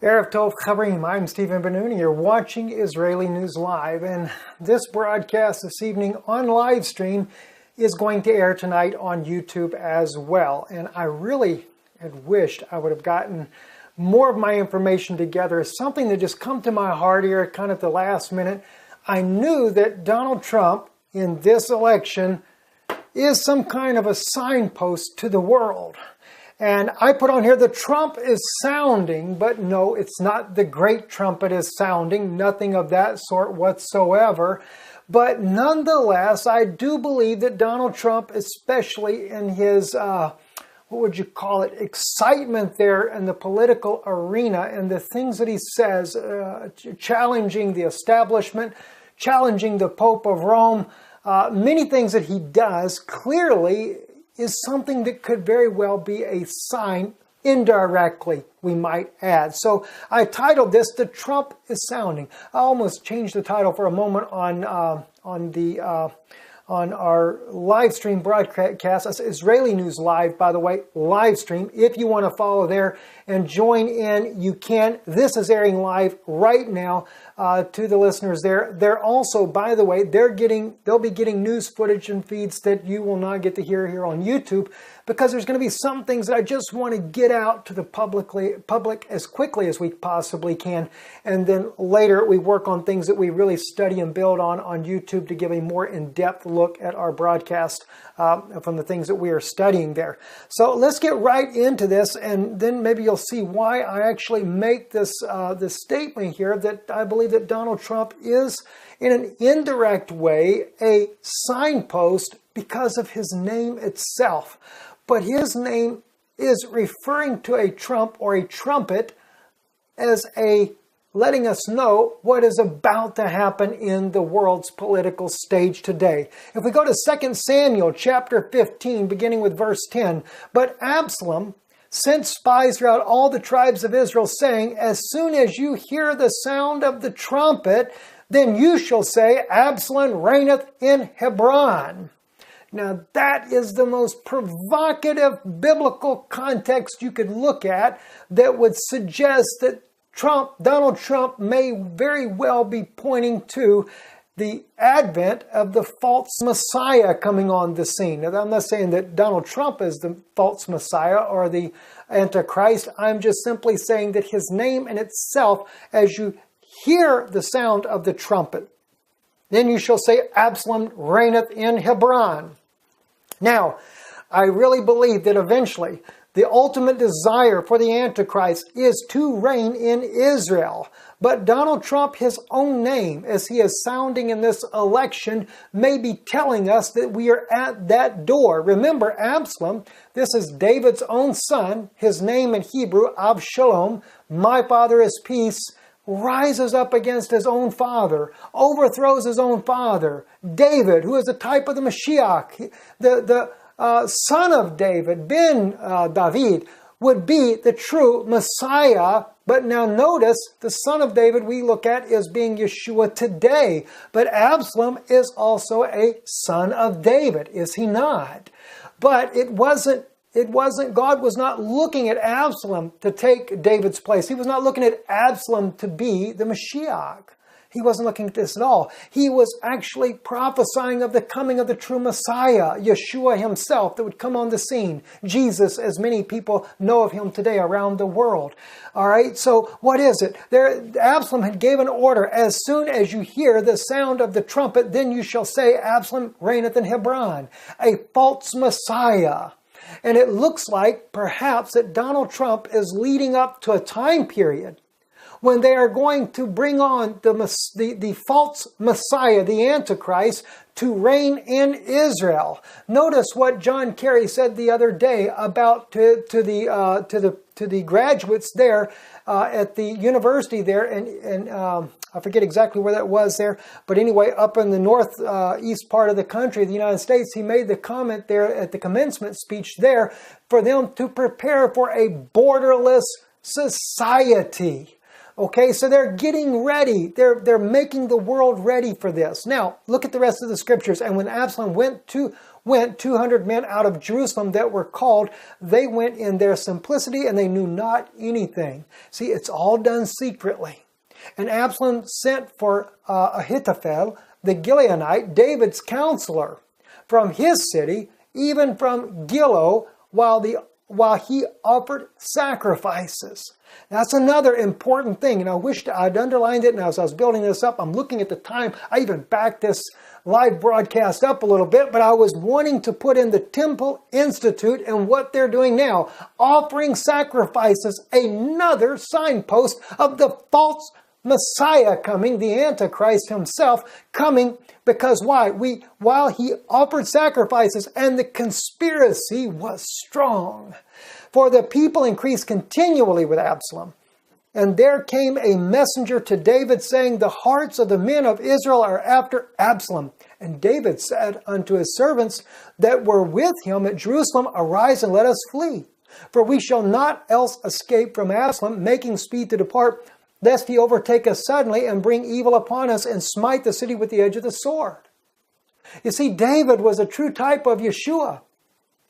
Erev Tov Chaverim, I'm Stephen Ben-Nun. You're watching Israeli News Live, and this broadcast this evening on live stream is going to air tonight on YouTube as well. And I really had wished I would have gotten more of my information together. It's something that just come to my heart here kind of at the last minute. I knew that Donald Trump in this election is some kind of a signpost to the world. And I put on here, the trump is sounding, but no, it's not the great trumpet is sounding, nothing of that sort whatsoever. But nonetheless, I do believe that Donald Trump, especially in his, what would you call it, excitement there in the political arena and the things that he says, challenging the establishment, challenging the Pope of Rome, many things that he does clearly is something that could very well be a sign, indirectly, we might add. So I titled this, The Trump is Sounding. I almost changed the title for a moment on our live stream broadcast. That's Israeli News Live, by the way, live stream. If you want to follow there and join in, you can. This is airing live right now to the listeners there. They're also, by the way, they'll be getting news footage and feeds that you will not get to hear here on YouTube, because there's going to be some things that I just want to get out to the public as quickly as we possibly can. And then later we work on things that we really study and build on YouTube to give a more in-depth look at our broadcast from the things that we are studying there. So let's get right into this, and then maybe you'll see why I actually make this statement here that I believe that Donald Trump is, in an indirect way, a signpost because of his name itself. But his name is referring to a trump or a trumpet as a letting us know what is about to happen in the world's political stage today. If we go to 2 Samuel chapter 15, beginning with verse 10, but Absalom sent spies throughout all the tribes of Israel, saying, as soon as you hear the sound of the trumpet, then you shall say, Absalom reigneth in Hebron. Now that is the most provocative biblical context you could look at that would suggest that Donald Trump may very well be pointing to the advent of the false Messiah coming on the scene. Now, I'm not saying that Donald Trump is the false Messiah or the Antichrist. I'm just simply saying that his name in itself, as you hear the sound of the trumpet, then you shall say, Absalom reigneth in Hebron. Now, I really believe that eventually the ultimate desire for the Antichrist is to reign in Israel. But Donald Trump, his own name, as he is sounding in this election, may be telling us that we are at that door. Remember, Absalom, this is David's own son. His name in Hebrew, Avshalom, my father is peace, rises up against his own father, overthrows his own father. David, who is a type of the Mashiach, the son of David, Ben David, would be the true Messiah. But now notice, the son of David we look at as being Yeshua today. But Absalom is also a son of David, is he not? But it wasn't, God was not looking at Absalom to take David's place. He was not looking at Absalom to be the Mashiach. He wasn't looking at this at all. He was actually prophesying of the coming of the true Messiah, Yeshua himself, that would come on the scene. Jesus, as many people know of him today around the world. All right, so what is it? Absalom had given order, as soon as you hear the sound of the trumpet, then you shall say, Absalom reigneth in Hebron, a false Messiah. And it looks like perhaps that Donald Trump is leading up to a time period when they are going to bring on the false Messiah, the Antichrist, to reign in Israel. Notice what John Kerry said the other day about to the graduates there at the university there, and I forget exactly where that was there, but anyway, up in the northeast part of the country, the United States, he made the comment there at the commencement speech there for them to prepare for a borderless society. Okay, so they're getting ready. They're making the world ready for this. Now, look at the rest of the scriptures. And when Absalom went went 200 men out of Jerusalem that were called. They went in their simplicity and they knew not anything. See, it's all done secretly. And Absalom sent for Ahithophel, the Gileonite, David's counselor, from his city, even from Gilo, while he offered sacrifices. That's another important thing, and I wished I'd underlined it, and as I was building this up, I'm looking at the time. I even backed this live broadcast up a little bit, but I was wanting to put in the Temple Institute and what they're doing now, offering sacrifices, another signpost of the false Messiah coming, the Antichrist himself coming, because why? While he offered sacrifices, and the conspiracy was strong. For the people increased continually with Absalom. And there came a messenger to David, saying, the hearts of the men of Israel are after Absalom. And David said unto his servants that were with him at Jerusalem, arise and let us flee. For we shall not else escape from Absalom, making speed to depart, lest he overtake us suddenly and bring evil upon us and smite the city with the edge of the sword. You see, David was a true type of Yeshua.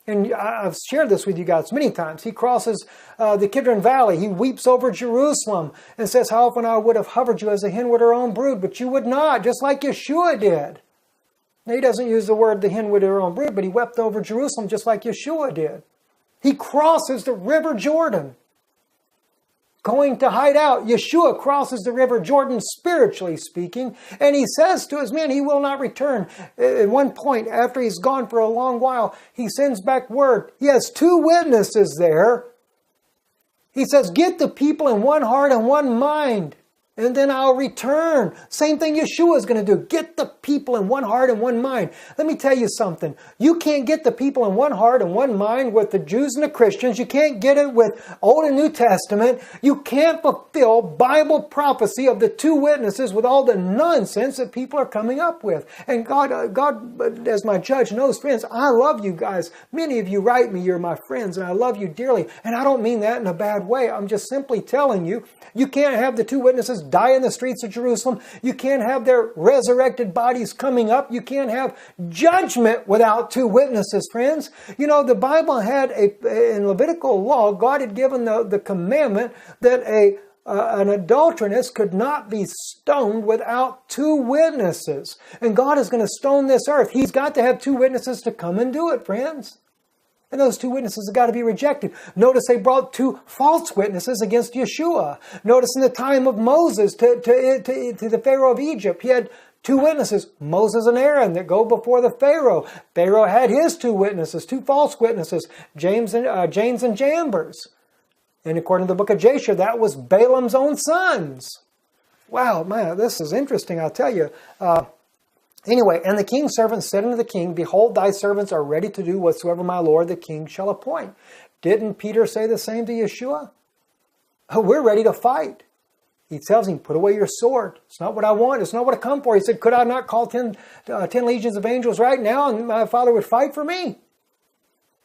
And I've shared this with you guys many times. He crosses the Kidron Valley. He weeps over Jerusalem and says, how often I would have hovered you as a hen would her own brood, but you would not, just like Yeshua did. Now, he doesn't use the word the hen would her own brood, but he wept over Jerusalem just like Yeshua did. He crosses the river Jordan, going to hide out. Yeshua crosses the river Jordan, spiritually speaking, and he says to his men he will not return. At one point, after he's gone for a long while, he sends back word. He has 2 witnesses there. He says, get the people in one heart and one mind, and then I'll return. Same thing Yeshua is going to do. Get the people in one heart and one mind. Let me tell you something. You can't get the people in one heart and one mind with the Jews and the Christians. You can't get it with Old and New Testament. You can't fulfill Bible prophecy of the 2 witnesses with all the nonsense that people are coming up with. And God, as my judge knows, friends, I love you guys. Many of you write me, you're my friends, and I love you dearly. And I don't mean that in a bad way. I'm just simply telling you, you can't have the 2 witnesses die in the streets of Jerusalem. You can't have their resurrected bodies coming up. You can't have judgment without 2 witnesses, friends. You know, the Bible had in Levitical law, God had given the commandment that an adulteress could not be stoned without 2 witnesses. And God is going to stone this earth. He's got to have 2 witnesses to come and do it, friends. And those 2 witnesses have got to be rejected. Notice they brought 2 false witnesses against Yeshua. Notice in the time of Moses to the Pharaoh of Egypt, he had 2 witnesses, Moses and Aaron, that go before the Pharaoh. Pharaoh had his 2 witnesses, 2 false witnesses, James and Jambres. And according to the book of Jasher, that was Balaam's own sons. Wow, man, this is interesting, I'll tell you. Anyway, and the king's servant said unto the king, behold, thy servants are ready to do whatsoever my lord the king shall appoint. Didn't Peter say the same to Yeshua? Oh, we're ready to fight. He tells him, put away your sword. It's not what I want. It's not what I come for. He said, could I not call 10 legions of angels right now and my father would fight for me?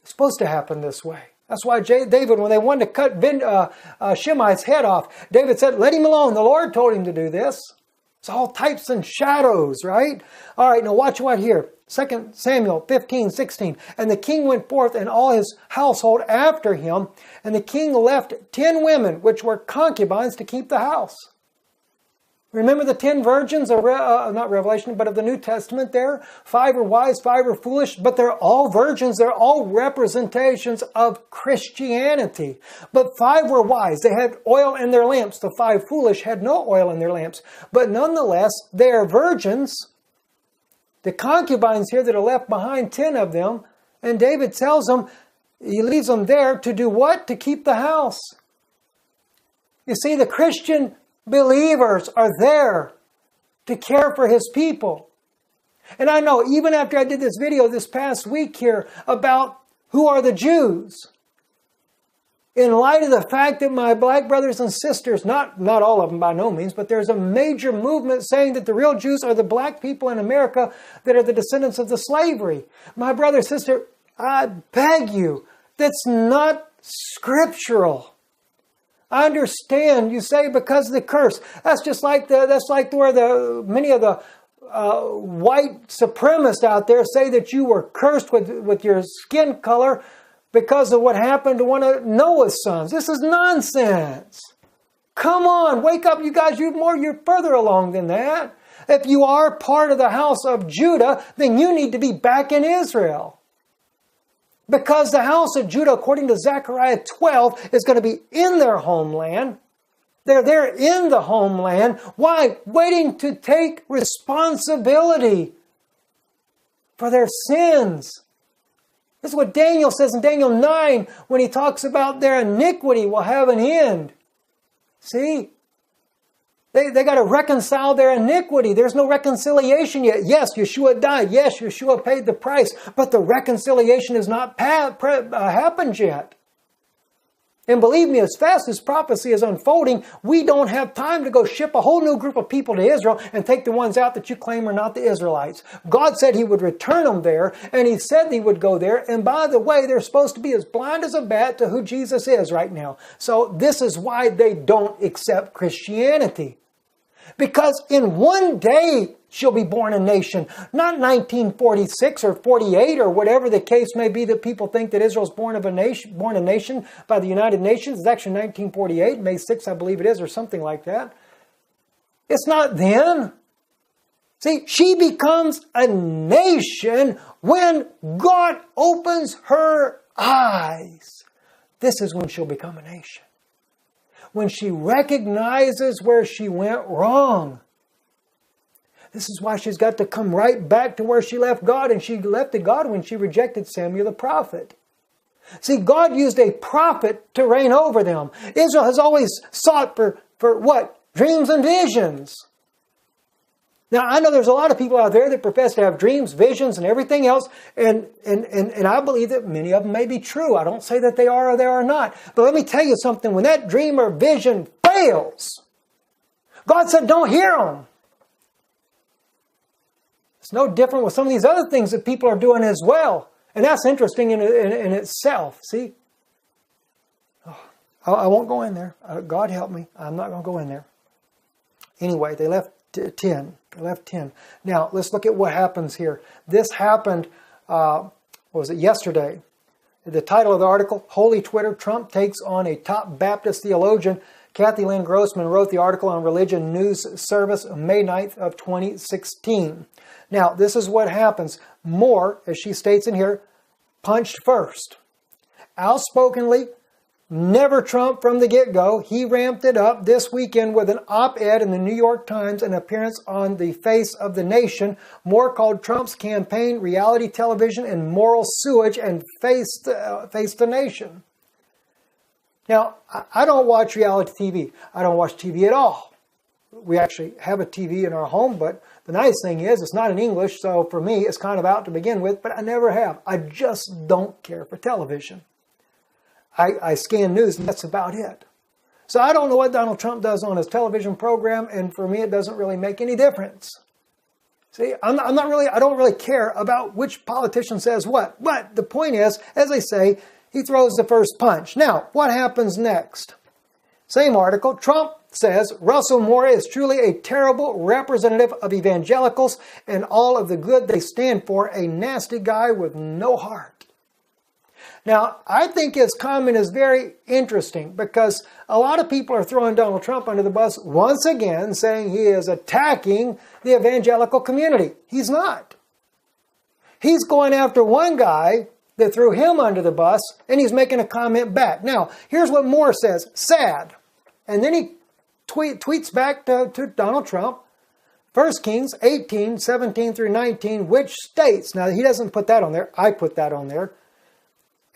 It's supposed to happen this way. That's why David, when they wanted to cut Shimei's head off, David said, let him alone. The Lord told him to do this. It's all types and shadows, right? All right, now watch what here. 2 Samuel 15:16. And the king went forth and all his household after him. And the king left 10 women, which were concubines, to keep the house. Remember the 10 virgins of, not Revelation, but of the New Testament there? 5 are wise, 5 are foolish, but they're all virgins. They're all representations of Christianity. But 5 were wise. They had oil in their lamps. The 5 foolish had no oil in their lamps. But nonetheless, they are virgins. The concubines here that are left behind, 10 of them. And David tells them, he leaves them there to do what? To keep the house. You see, the Christian believers are there to care for his people. And I know, even after I did this video this past week here about who are the Jews, in light of the fact that my black brothers and sisters, not all of them by no means, but there's a major movement saying that the real Jews are the black people in America that are the descendants of the slavery. My brother, sister, I beg you, that's not scriptural. I understand you say because of the curse. That's just like where many of the white supremacists out there say that you were cursed with your skin color because of what happened to one of Noah's sons. This is nonsense. Come on, wake up, you guys. You're further along than that. If you are part of the house of Judah, then you need to be back in Israel. Because the house of Judah, according to Zechariah 12, is going to be in their homeland. They're there in the homeland. Why? Waiting to take responsibility for their sins. This is what Daniel says in Daniel 9 when he talks about their iniquity will have an end. See? They got to reconcile their iniquity. There's no reconciliation yet. Yes, Yeshua died. Yes, Yeshua paid the price. But the reconciliation has not happened yet. And believe me, as fast as prophecy is unfolding, we don't have time to go ship a whole new group of people to Israel and take the ones out that you claim are not the Israelites. God said He would return them there, and He said He would go there. And by the way, they're supposed to be as blind as a bat to who Jesus is right now. So this is why they don't accept Christianity. Because in one day she'll be born a nation, not 1946 or 48 or whatever the case may be that people think that Israel's born a nation by the United Nations. It's actually 1948, May 6th, I believe it is, or something like that. It's not then. See, she becomes a nation when God opens her eyes. This is when she'll become a nation. When she recognizes where she went wrong. This is why she's got to come right back to where she left God, and she left God when she rejected Samuel the prophet. See, God used a prophet to reign over them. Israel has always sought for what? Dreams and visions. Now, I know there's a lot of people out there that profess to have dreams, visions, and everything else, and I believe that many of them may be true. I don't say that they are or they are not. But let me tell you something. When that dream or vision fails, God said, don't hear them. It's no different with some of these other things that people are doing as well. And that's interesting in itself, see? Oh, I won't go in there. God help me. I'm not going to go in there. Anyway, they left 10. They left 10. Now, let's look at what happens here. This happened, yesterday? The title of the article, Holy Twitter, Trump takes on a top Baptist theologian. Kathy Lynn Grossman wrote the article on Religion News Service May 9th of 2016. Now, this is what happens. Moore, as she states in here, punched first. Outspokenly, never Trump from the get-go. He ramped it up this weekend with an op-ed in the New York Times, an appearance on the Face of the Nation. Moore called Trump's campaign reality television and moral sewage and Face the Nation. Now, I don't watch reality TV. I don't watch TV at all. We actually have a TV in our home, but the nice thing is it's not in English, so for me it's kind of out to begin with, but I never have. I just don't care for television. I scan news, and that's about it. So I don't know what Donald Trump does on his television program, and for me, it doesn't really make any difference. See, I don't really care about which politician says what. But the point is, as I say, he throws the first punch. Now, what happens next? Same article, Trump says Russell Moore is truly a terrible representative of evangelicals and all of the good they stand for, a nasty guy with no heart. Now, I think his comment is very interesting because a lot of people are throwing Donald Trump under the bus once again, saying he is attacking the evangelical community. He's not. He's going after one guy that threw him under the bus, and he's making a comment back. Now, here's what Moore says, sad. And then he tweets back to Donald Trump, 1 Kings 18, 17 through 19, which states, now he doesn't put that on there, I put that on there.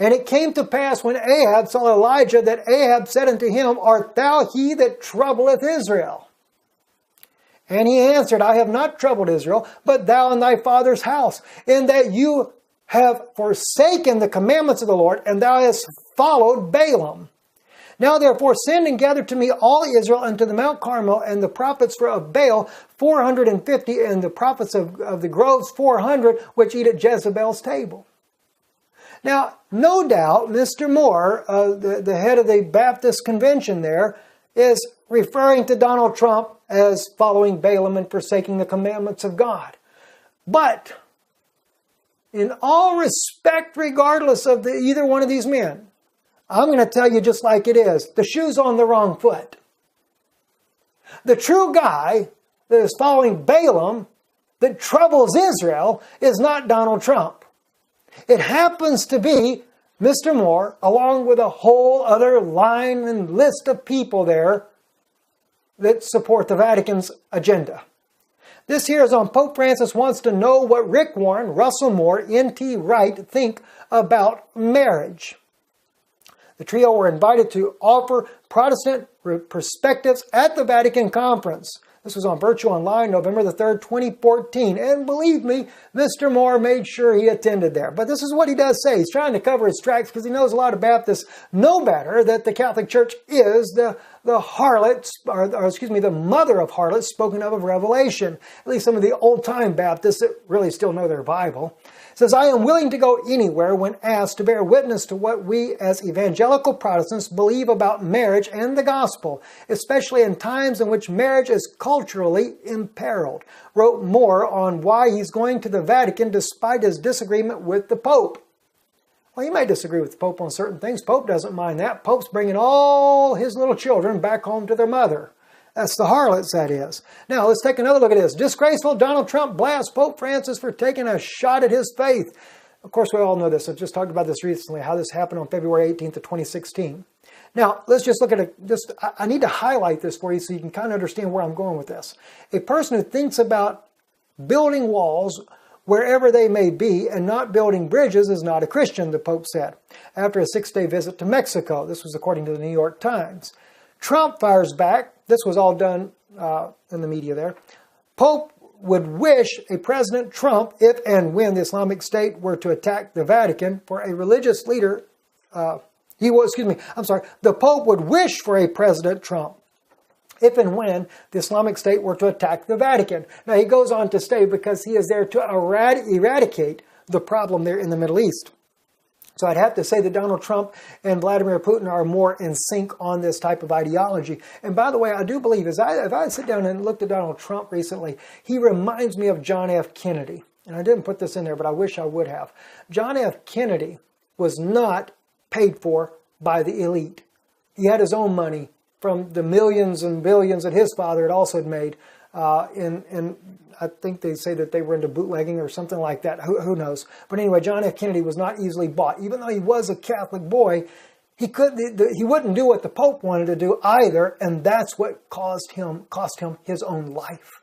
And it came to pass when Ahab saw Elijah that Ahab said unto him, art thou he that troubleth Israel? And he answered, I have not troubled Israel, but thou and thy father's house, in that you have forsaken the commandments of the Lord, and thou hast followed Balaam. Now therefore send and gather to me all Israel unto the Mount Carmel, and the prophets of Baal 450, and the prophets of the groves 400, which eat at Jezebel's table. Now, no doubt, Mr. Moore, the head of the Baptist convention there, is referring to Donald Trump as following Balaam and forsaking the commandments of God. But in all respect, regardless of either one of these men, I'm going to tell you just like it is. The shoe's on the wrong foot. The true guy that is following Balaam, that troubles Israel, is not Donald Trump. It happens to be Mr. Moore, along with a whole other line and list of people there that support the Vatican's agenda. This here is on Pope Francis wants to know what Rick Warren, Russell Moore, N.T. Wright think about marriage. The trio were invited to offer Protestant perspectives at the Vatican Conference. This was on Virtual Online, November the 3rd, 2014. And believe me, Mr. Moore made sure he attended there. But this is what he does say. He's trying to cover his tracks because he knows a lot of Baptists know better that the Catholic Church is the harlot, or excuse me, the mother of harlots spoken of Revelation. At least some of the old-time Baptists that really still know their Bible. It says, I am willing to go anywhere when asked to bear witness to what we as evangelical Protestants believe about marriage and the gospel, especially in times in which marriage is culturally imperiled, wrote Moore on why he's going to the Vatican despite his disagreement with the Pope. Well, he may disagree with the Pope on certain things. Pope doesn't mind that. Pope's bringing all his little children back home to their mother. That's the harlots, that is. Now, let's take another look at this. Disgraceful Donald Trump blasts Pope Francis for taking a shot at his faith. Of course, we all know this. I've just talked about this recently, how this happened on February 18th of 2016. Now, let's just look at I need to highlight this for you so you can kind of understand where I'm going with this. A person who thinks about building walls wherever they may be and not building bridges is not a Christian, the Pope said, after a 6-day visit to Mexico. This was according to the New York Times. Trump fires back. This was all done in the media there. Pope would wish a President Trump, if and when the Islamic State were to attack the Vatican, for a religious leader, the Pope would wish for a President Trump, if and when the Islamic State were to attack the Vatican. Now, he goes on to say because he is there to eradicate the problem there in the Middle East. So I'd have to say that Donald Trump and Vladimir Putin are more in sync on this type of ideology. And by the way, I do believe, if I sit down and looked at Donald Trump recently, he reminds me of John F. Kennedy. And I didn't put this in there, but I wish I would have. John F. Kennedy was not paid for by the elite. He had his own money from the millions and billions that his father had also made. And I think they say that they were into bootlegging or something like that. Who knows? But anyway, John F. Kennedy was not easily bought. Even though he was a Catholic boy, he wouldn't do what the Pope wanted to do either, and that's what cost him his own life.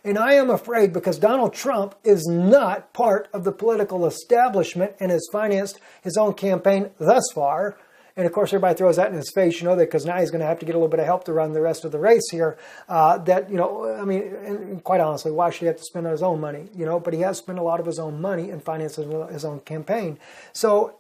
And I am afraid because Donald Trump is not part of the political establishment and has financed his own campaign thus far. And of course, everybody throws that in his face, because now he's going to have to get a little bit of help to run the rest of the race here. And quite honestly, why should he have to spend his own money? But he has spent a lot of his own money in financing his own campaign. So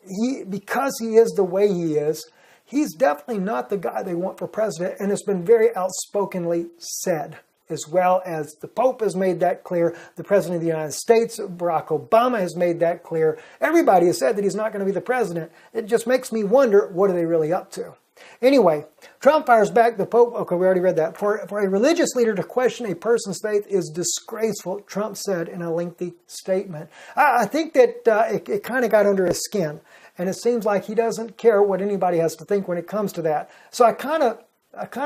because he is the way he is, he's definitely not the guy they want for president. And it's been very outspokenly said, as well as the Pope has made that clear. The President of the United States, Barack Obama, has made that clear. Everybody has said that he's not going to be the president. It just makes me wonder, what are they really up to? Anyway, Trump fires back. The Pope, okay, we already read that. For a religious leader to question a person's faith is disgraceful, Trump said in a lengthy statement. I think that it kind of got under his skin. And it seems like he doesn't care what anybody has to think when it comes to that. So I kind of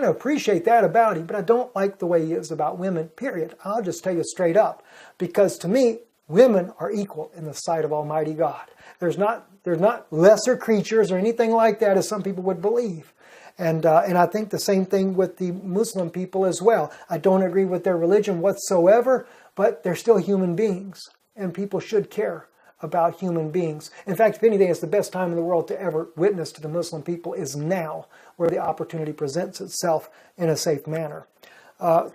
appreciate that about him, but I don't like the way he is about women, period. I'll just tell you straight up. Because to me, women are equal in the sight of Almighty God. They're not lesser creatures or anything like that, as some people would believe. And I think the same thing with the Muslim people as well. I don't agree with their religion whatsoever, but they're still human beings. And people should care about human beings. In fact, if anything, it's the best time in the world to ever witness to the Muslim people is now, where the opportunity presents itself in a safe manner.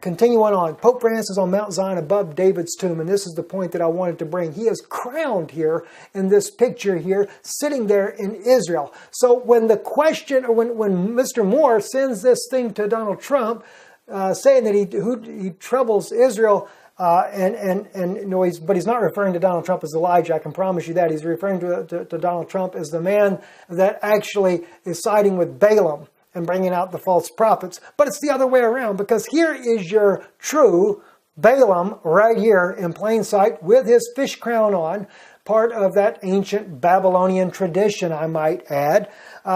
Continuing on, Pope Francis on Mount Zion above David's tomb, and this is the point that I wanted to bring. He is crowned here in this picture here, sitting there in Israel. So when the question, or when Mr. Moore sends this thing to Donald Trump, saying that he troubles Israel, but he's not referring to Donald Trump as Elijah. I can promise you that. He's referring to Donald Trump as the man that actually is siding with Balaam and bringing out the false prophets. But it's the other way around, because here is your true Balaam right here in plain sight with his fish crown on, part of that ancient Babylonian tradition, I might add.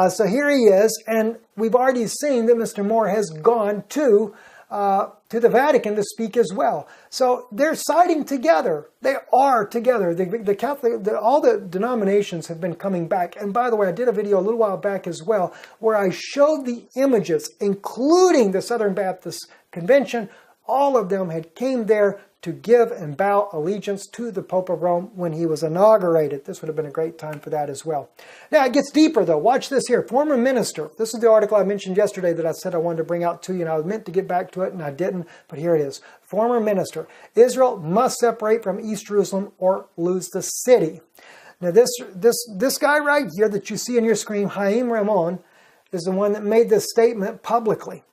So here he is, and we've already seen that Mr. Moore has gone to the Vatican to speak as well. So they're siding together. They are together. The Catholic, all the denominations have been coming back. And by the way, I did a video a little while back as well where I showed the images, including the Southern Baptist Convention. All of them had came there to give and bow allegiance to the Pope of Rome when he was inaugurated. This would have been a great time for that as well. Now, it gets deeper, though. Watch this here. Former minister. This is the article I mentioned yesterday that I said I wanted to bring out to you, and I was meant to get back to it, and I didn't, but here it is. Former minister. Israel must separate from East Jerusalem or lose the city. Now, this guy right here that you see on your screen, Chaim Ramon, is the one that made this statement publicly.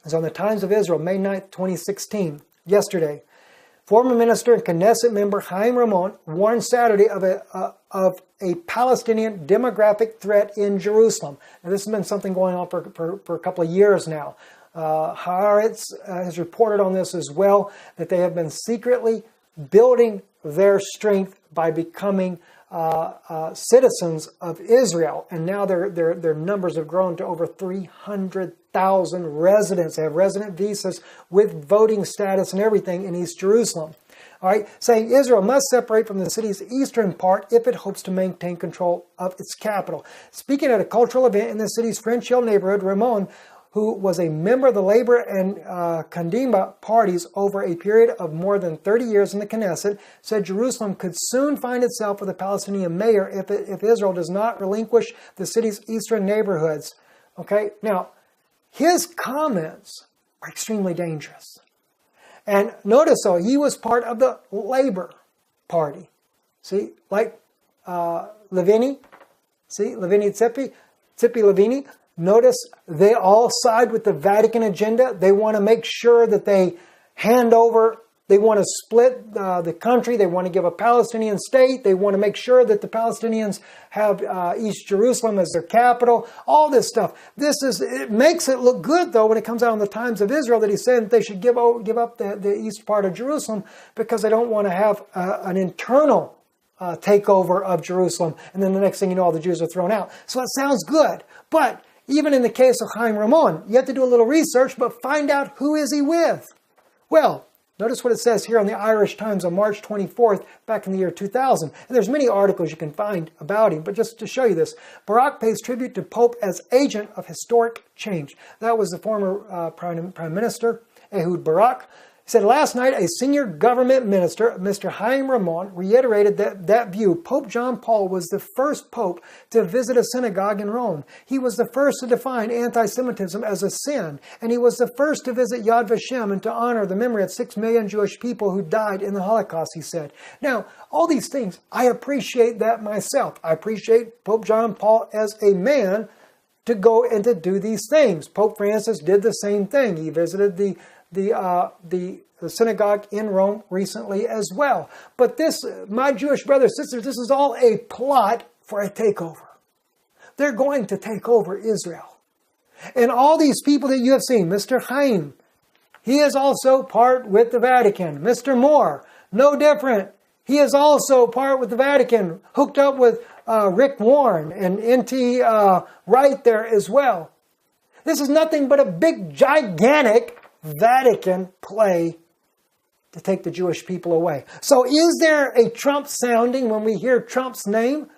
It's on the Times of Israel, May 9th, 2016, yesterday. Former minister and Knesset member Chaim Ramon warned Saturday of a Palestinian demographic threat in Jerusalem. Now, this has been something going on for a couple of years now. Haaretz has reported on this as well, that they have been secretly building their strength by becoming citizens of Israel. And now their numbers have grown to over 300,000 residents. They have resident visas with voting status and everything in East Jerusalem. All right, saying Israel must separate from the city's eastern part if it hopes to maintain control of its capital. Speaking at a cultural event in the city's French Hill neighborhood, Ramon, who was a member of the Labor and Kadima parties over a period of more than 30 years in the Knesset, said Jerusalem could soon find itself with a Palestinian mayor if Israel does not relinquish the city's eastern neighborhoods. Okay, now, his comments are extremely dangerous. And notice, though, he was part of the Labor Party. See, like Levini, see, Tzipi Levini. Notice they all side with the Vatican agenda. They want to make sure that they hand over, they want to split the country. They want to give a Palestinian state. They want to make sure that the Palestinians have East Jerusalem as their capital. All this stuff. It makes it look good, though, when it comes out in the Times of Israel that he's saying that they should give up the east part of Jerusalem because they don't want to have an internal takeover of Jerusalem. And then the next thing you know, all the Jews are thrown out. So that sounds good. But even in the case of Chaim Ramon, you have to do a little research, but find out who is he with. Well, notice what it says here on the Irish Times on March 24th, back in the year 2000. And there's many articles you can find about him, but just to show you this, Barak pays tribute to Pope as agent of historic change. That was the former Prime Minister, Ehud Barak. He said, last night, a senior government minister, Mr. Chaim Ramon, reiterated that view. Pope John Paul was the first pope to visit a synagogue in Rome. He was the first to define anti-Semitism as a sin, and he was the first to visit Yad Vashem and to honor the memory of 6 million Jewish people who died in the Holocaust, he said. Now, all these things, I appreciate that myself. I appreciate Pope John Paul as a man to go and to do these things. Pope Francis did the same thing. He visited the synagogue in Rome recently as well. But this, my Jewish brothers and sisters, this is all a plot for a takeover. They're going to take over Israel. And all these people that you have seen, Mr. Chaim, he is also part with the Vatican. Mr. Moore, no different. He is also part with the Vatican, hooked up with Rick Warren and N.T. Wright there as well. This is nothing but a big, gigantic Vatican play to take the Jewish people away. So is there a Trump sounding when we hear Trump's name?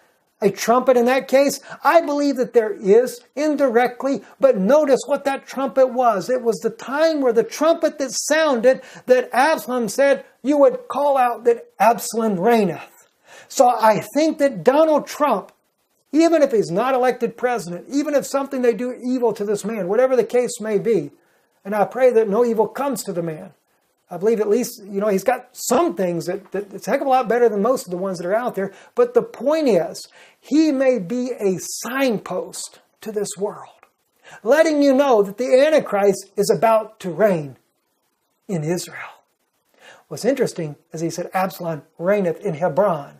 A trumpet in that case? I believe that there is, indirectly, but notice what that trumpet was. It was the time where the trumpet that sounded that Absalom said, you would call out that Absalom reigneth. So I think that Donald Trump, even if he's not elected president, even if something they do evil to this man, whatever the case may be, and I pray that no evil comes to the man. I believe at least, he's got some things that it's a heck of a lot better than most of the ones that are out there. But the point is, he may be a signpost to this world, letting you know that the Antichrist is about to reign in Israel. What's interesting is he said, Absalom reigneth in Hebron.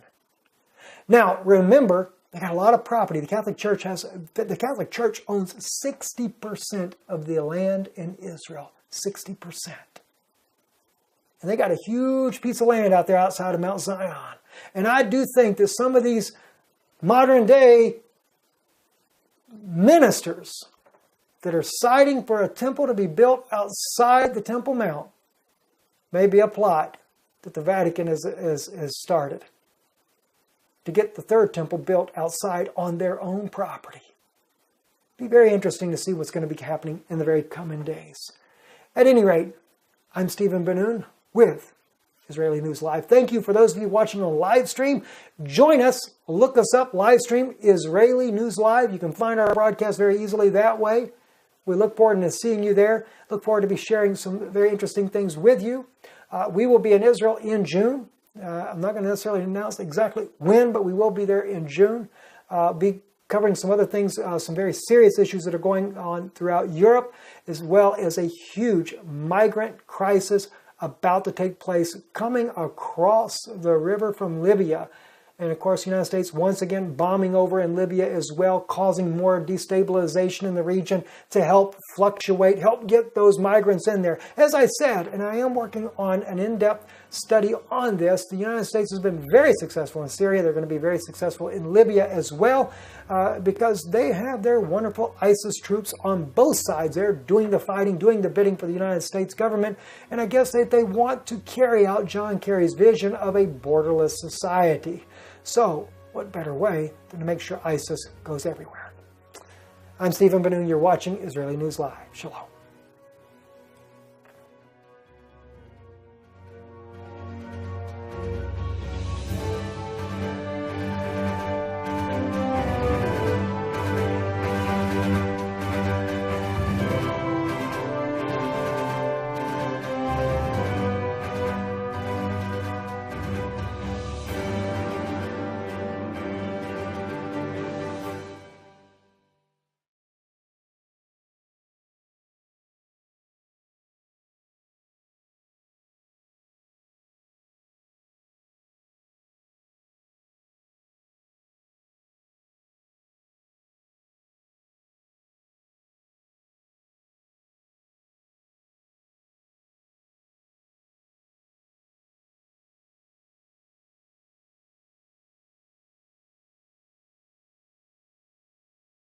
Now, remember They got a lot of property. The Catholic Church owns 60% of the land in Israel. 60%. And they got a huge piece of land out there outside of Mount Zion. And I do think that some of these modern day ministers that are citing for a temple to be built outside the Temple Mount may be a plot that the Vatican has started to get the third temple built outside on their own property. It'll be very interesting to see what's going to be happening in the very coming days. At any rate, I'm Stephen Ben-Nun with Israeli News Live. Thank you for those of you watching on live stream. Join us. Look us up. Live stream Israeli News Live. You can find our broadcast very easily that way. We look forward to seeing you there. Look forward to be sharing some very interesting things with you. We will be in Israel in June. I'm not going to necessarily announce exactly when, but we will be there in June. Be covering some other things, some very serious issues that are going on throughout Europe, as well as a huge migrant crisis about to take place coming across the river from Libya. And of course, the United States once again bombing over in Libya as well, causing more destabilization in the region to help fluctuate, help get those migrants in there. As I said, and I am working on an in-depth study on this, the United States has been very successful in Syria. They're going to be very successful in Libya as well, because they have their wonderful ISIS troops on both sides. They're doing the fighting, doing the bidding for the United States government. And I guess that they want to carry out John Kerry's vision of a borderless society. So, what better way than to make sure ISIS goes everywhere? I'm Stephen Ben-Nun. You're watching Israeli News Live. Shalom.